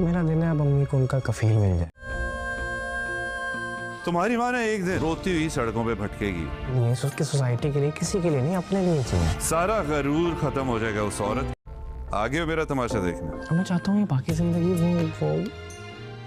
मेरा दिन है अब अम्मी को उनका कफील मिल जाए। तुम्हारी माँ ने एक दिन रोती हुई सड़कों पे भटकेगी। ये उसकी सोसाइटी के लिए, किसी के लिए नहीं, अपने लिए चाहिए। सारा गरूर खत्म हो जाएगा उस औरत। आगे मेरा तमाशा देखना। मैं चाहता हूँ ये बाकी जिंदगी वो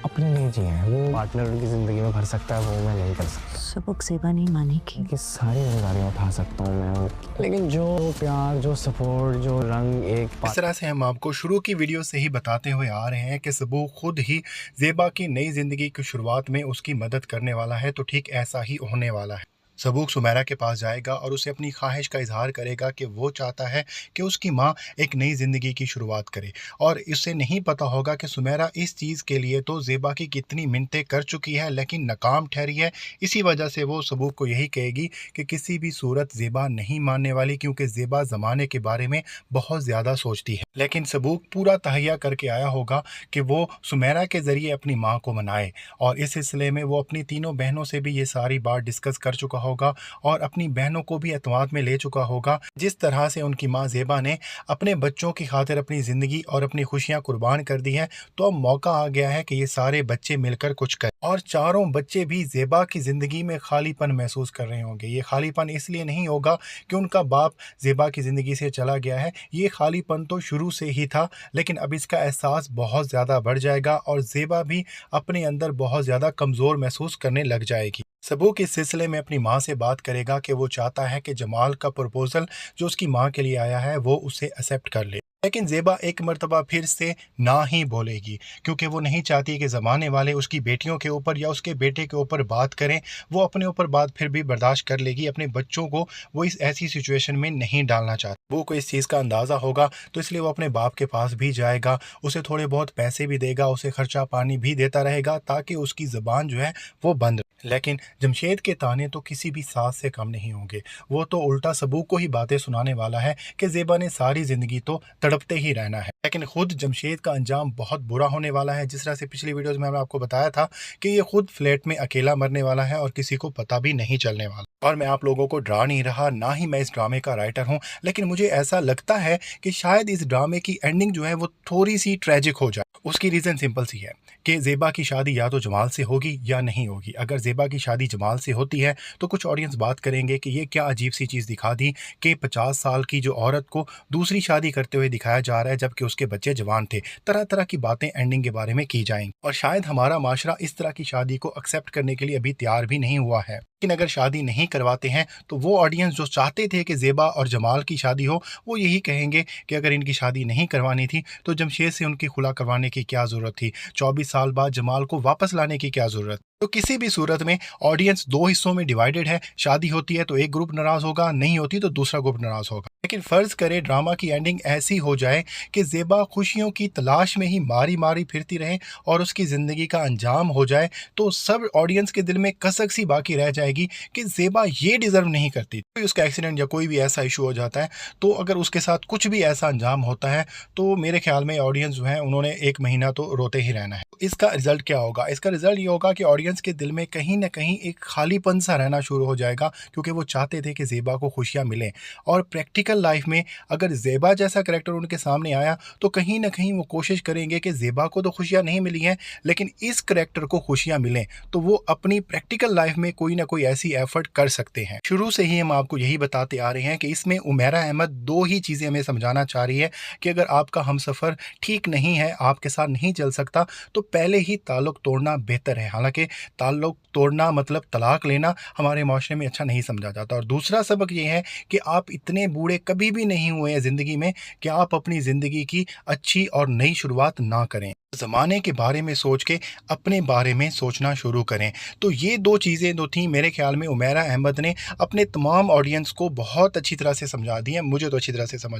अपने लिए जिए। वो पार्टनर उनकी जिंदगी में भर सकता है, वो मैं नहीं कर सकता। सबक सेवा नहीं मानेगी कि सारी जिम्मेदारियां उठा सकता हूँ मैं, लेकिन जो प्यार, जो सपोर्ट, जो रंग एक इस तरह से हम आपको शुरू की वीडियो से ही बताते हुए आ रहे हैं कि सबूक खुद ही ज़ेबा की नई ज़िंदगी की शुरुआत में उसकी मदद करने वाला है। तो ठीक ऐसा ही होने वाला है। सबूक सुमेरा के पास जाएगा और उसे अपनी ख्वाहिश का इजहार करेगा कि वो चाहता है कि उसकी माँ एक नई ज़िंदगी की शुरुआत करे, और इसे नहीं पता होगा कि सुमेरा इस चीज़ के लिए तो ज़ेबा की कितनी मिन्नतें कर चुकी है लेकिन नाकाम ठहरी है। इसी वजह से वो सबूक को यही कहेगी कि किसी भी सूरत ज़ेबा नहीं मानने वाली, क्योंकि ज़ेबा ज़माने के बारे में बहुत ज़्यादा सोचती है। लेकिन सबूक पूरा तहैया करके आया होगा कि वो सुमेरा के ज़रिए अपनी माँ को मनाए, और इस सिलसिले में वो अपनी तीनों बहनों से भी ये सारी बात डिस्कस कर चुका होगा और अपनी बहनों को भी एतमाद में ले चुका होगा। जिस तरह से उनकी माँ ज़ेबा ने अपने बच्चों की खातिर अपनी ज़िंदगी और अपनी खुशियाँ कुर्बान कर दी है, तो अब मौका आ गया है कि ये सारे बच्चे मिलकर कुछ करें। और चारों बच्चे भी ज़ेबा की ज़िंदगी में खालीपन महसूस कर रहे होंगे। ये खालीपन इसलिए नहीं होगा कि उनका बाप ज़ेबा की ज़िंदगी से चला गया है, ये खालीपन तो शुरू से ही था, लेकिन अब इसका एहसास बहुत ज़्यादा बढ़ जाएगा और ज़ेबा भी अपने अंदर बहुत ज़्यादा कमज़ोर महसूस करने लग जाएगी। सबूक इस सिलसिले में अपनी माँ से बात करेगा कि वो चाहता है कि जमाल का प्रपोज़ल जो उसकी माँ के लिए आया है वो उसे एक्सेप्ट कर ले, लेकिन ज़ेबा एक मर्तबा फिर से ना ही बोलेगी, क्योंकि वो नहीं चाहती कि ज़माने वाले उसकी बेटियों के ऊपर या उसके बेटे के ऊपर बात करें। वो अपने ऊपर बात फिर भी बर्दाश्त कर लेगी, अपने बच्चों को वो इस ऐसी सिचुएशन में नहीं डालना चाहती। वो को इस चीज़ का अंदाज़ा होगा, तो इसलिए वो अपने बाप के पास भी जाएगा, उसे थोड़े बहुत पैसे भी देगा, उसे खर्चा पानी भी देता रहेगा ताकि उसकी ज़बान जो है वो बंद। लेकिन जमशेद के ताने तो किसी भी सास से कम नहीं होंगे। वो तो उल्टा सबूक को ही बातें सुनाने वाला है कि ज़ेबा ने सारी ज़िंदगी तो तड़पते ही रहना है, लेकिन खुद जमशेद का अंजाम बहुत बुरा होने वाला है। जिस तरह से पिछली वीडियोस में मैंने आपको बताया था कि ये खुद फ्लैट में अकेला मरने वाला है और किसी को पता भी नहीं चलने वाला। और मैं आप लोगों को डरा नहीं रहा, ना ही मैं इस ड्रामे का राइटर हूँ, लेकिन मुझे ऐसा लगता है कि शायद इस ड्रामे की एंडिंग जो है वो थोड़ी सी ट्रेजिक हो जाए। उसकी रीज़न सिंपल सी है कि ज़ेबा की शादी या तो जमाल से होगी या नहीं होगी। अगर ज़ेबा की शादी जमाल से होती है तो कुछ ऑडियंस बात करेंगे कि ये क्या अजीब सी चीज़ दिखा दी कि 50 साल की जो औरत को दूसरी शादी करते हुए दिखाया जा रहा है जबकि उसके बच्चे जवान थे। तरह तरह की बातें एंडिंग के बारे में की जाएंगी, और शायद हमारा माशरा इस तरह की शादी को एक्सेप्ट करने के लिए अभी तैयार भी नहीं हुआ है। लेकिन अगर शादी नहीं करवाते हैं तो वो ऑडियंस जो चाहते थे कि ज़ेबा और जमाल की शादी हो, वो यही कहेंगे कि अगर इनकी शादी नहीं करवानी थी तो जमशेद से उनकी खुला करवाने की क्या ज़रूरत थी, 24 साल बाद जमाल को वापस लाने की क्या ज़रूरत। तो किसी भी सूरत में ऑडियंस दो हिस्सों में डिवाइडेड है। शादी होती है तो एक ग्रुप नाराज होगा, नहीं होती तो दूसरा ग्रुप नाराज होगा। लेकिन फ़र्ज़ करें ड्रामा की एंडिंग ऐसी हो जाए कि ज़ेबा खुशियों की तलाश में ही मारी मारी फिरती रहे और उसकी ज़िंदगी का अंजाम हो जाए, तो सब ऑडियंस के दिल में कसक सी बाकी रह जाएगी कि ज़ेबा ये डिज़र्व नहीं करती। कोई उसका एक्सीडेंट या कोई भी ऐसा इशू हो जाता है, तो अगर उसके साथ कुछ भी ऐसा अंजाम होता है तो मेरे ख्याल में ऑडियंस जो है उन्होंने 1 महीना तो रोते ही रहना है। इसका रिज़ल्ट क्या होगा? इसका रिज़ल्ट ये होगा कि ऑडियंस के दिल में कहीं न कहीं एक खालीपन सा रहना शुरू हो जाएगा, क्योंकि वो चाहते थे कि ज़ेबा को खुशियाँ मिलें। और प्रैक्टिकल लाइफ में अगर ज़ेबा जैसा करैक्टर उनके सामने आया तो कहीं न कहीं वो कोशिश करेंगे कि ज़ेबा को तो खुशियाँ नहीं मिली हैं, लेकिन इस करैक्टर को खुशियाँ मिलें, तो वो अपनी प्रैक्टिकल लाइफ में कोई ना कोई ऐसी एफर्ट कर सकते हैं। शुरू से ही हम आपको यही बताते आ रहे हैं कि इसमें उमेरा अहमद 2 ही चीज़ें हमें समझाना चाह रही है कि अगर आपका हमसफ़र ठीक नहीं है, आपके साथ नहीं चल सकता, तो पहले ही ताल्लुक़ तोड़ना बेहतर है। हालाँकि ताल्लुक़ तोड़ना मतलब तलाक लेना हमारे माशरे में अच्छा नहीं समझा जाता। और दूसरा सबक ये है कि आप इतने बूढ़े कभी भी नहीं हुए हैं ज़िंदगी में कि आप अपनी ज़िंदगी की अच्छी और नई शुरुआत ना करें। ज़माने के बारे में सोच के अपने बारे में सोचना शुरू करें। तो ये 2 चीज़ें जो थी मेरे ख्याल में उमेरा अहमद ने अपने तमाम ऑडियंस को बहुत अच्छी तरह से समझा दी हैं। मुझे तो अच्छी तरह से समझ